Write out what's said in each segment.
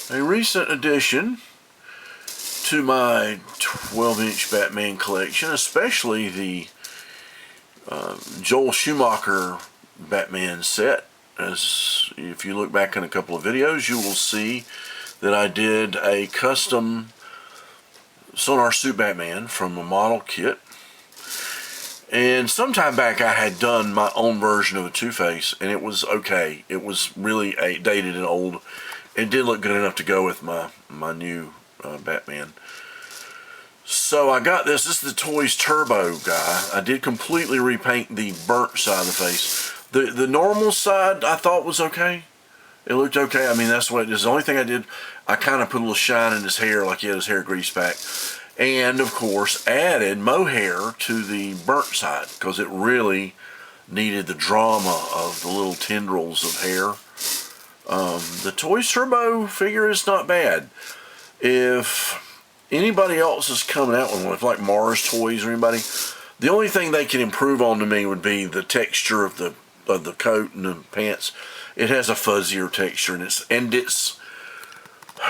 A recent addition to my 12-inch Batman collection, especially the Joel Schumacher Batman set. As if you look back in a couple of videos, you will see that I did a custom Sonar suit Batman from a model kit. And sometime back I had done my own version of a Two-Face, and it was okay. It was really dated and old. It did look good enough to go with my new Batman. So I got this. This is the Toyz Trubo guy. I did completely repaint the burnt side of the face. The normal side I thought was okay. It looked okay. I mean, that's what it is. The only thing I did, I kind of put a little shine in his hair, like he had his hair greased back. And, of course, added mohair to the burnt side because it really needed the drama of the little tendrils of hair. The Toyz Trubo figure is not bad. If anybody else is coming out with one, if like Mars Toys or anybody, the only thing they can improve on to me would be the texture of the coat and the pants. It has a fuzzier texture, and it's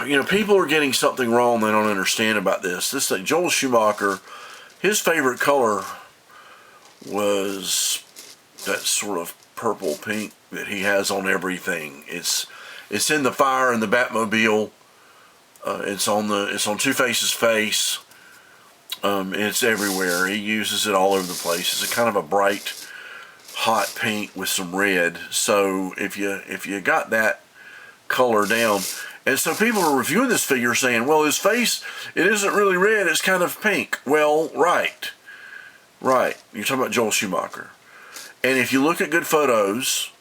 you know, people are getting something wrong they don't understand about this. This thing, Joel Schumacher, his favorite color was that sort of purple pink that he has on everything. It's in the fire in the Batmobile. It's on Two-Face's face. It's everywhere. He uses it all over the place. It's a kind of a bright, hot pink with some red. So if you got that color down, and so people are reviewing this figure saying, well, his face, it isn't really red, it's kind of pink. Well, right. You're talking about Joel Schumacher. And if you look at good photos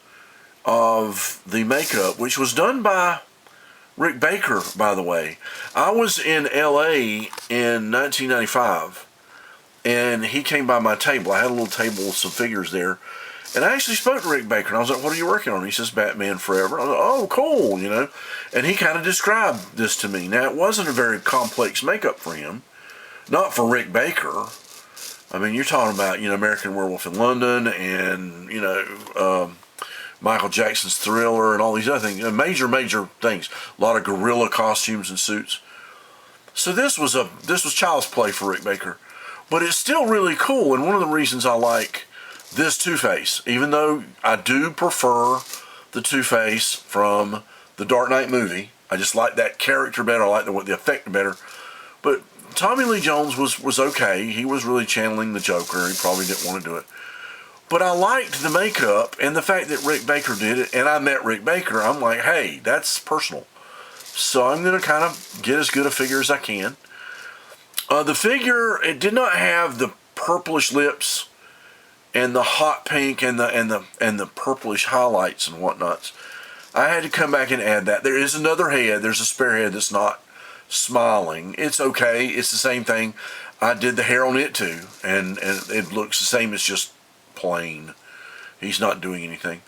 of the makeup, which was done by Rick Baker, by the way. I was in LA in 1995, and he came by my table. I had a little table with some figures there, and I actually spoke to Rick Baker, and I was like, what are you working on? He says, Batman Forever. I was like, oh, cool, you know. And he kind of described this to me. Now, it wasn't a very complex makeup for him, not for Rick Baker. I mean, you're talking about, you know, American Werewolf in London and, you know, Michael Jackson's Thriller and all these other things. Major things. A lot of gorilla costumes and suits. So this was child's play for Rick Baker. But it's still really cool, and one of the reasons I like this Two-Face, even though I do prefer the Two-Face from the Dark Knight movie, I just like that character better, I like the effect better. But Tommy Lee Jones was okay. He was really channeling the Joker. He probably didn't want to do it. But I liked the makeup and the fact that Rick Baker did it, and I met Rick Baker. I'm like, hey, that's personal. So I'm going to kind of get as good a figure as I can. The figure, it did not have the purplish lips and the hot pink and the purplish highlights and whatnots. I had to come back and add that. There is another head. There's a spare head that's not smiling. It's okay. It's the same thing. I did the hair on it too, and it looks the same. It's just plain. He's not doing anything.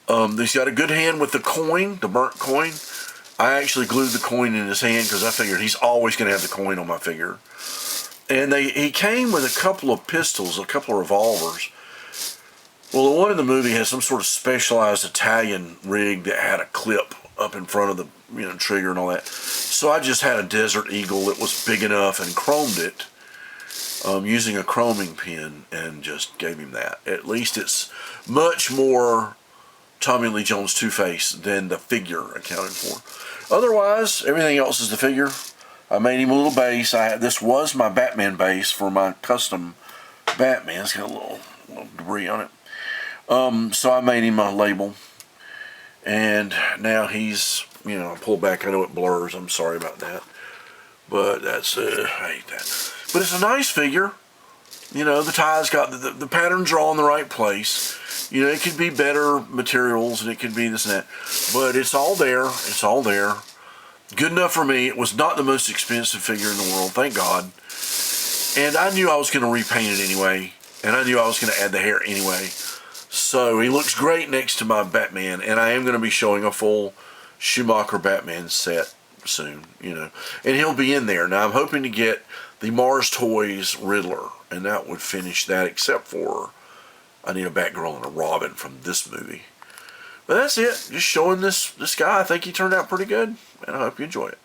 He's got a good hand with the coin, the burnt coin. I actually glued the coin in his hand because I figured he's always going to have the coin on my figure. And he came with a couple of pistols, a couple of revolvers. Well, the one in the movie has some sort of specialized Italian rig that had a clip up in front of the trigger and all that. So I just had a Desert Eagle that was big enough and chromed it using a chroming pen and just gave him that. At least it's much more Tommy Lee Jones Two-Face than the figure accounted for. Otherwise, everything else is the figure. I made him a little base. This was my Batman base for my custom Batman. It's got a little debris on it. So I made him a label. And now he's, I pull back. I know it blurs. I'm sorry about that. But that's, I hate that. But it's a nice figure. The tie's got, the patterns are all in the right place. It could be better materials and it could be this and that. But it's all there. It's all there. Good enough for me. It was not the most expensive figure in the world, thank God. And I knew I was going to repaint it anyway. And I knew I was going to add the hair anyway. So he looks great next to my Batman. And I am going to be showing a full Schumacher Batman set soon, And he'll be in there. Now I'm hoping to get the Mars Toys Riddler. And that would finish that, except for I need a Batgirl and a Robin from this movie. But that's it. Just showing this guy. I think he turned out pretty good, and I hope you enjoy it.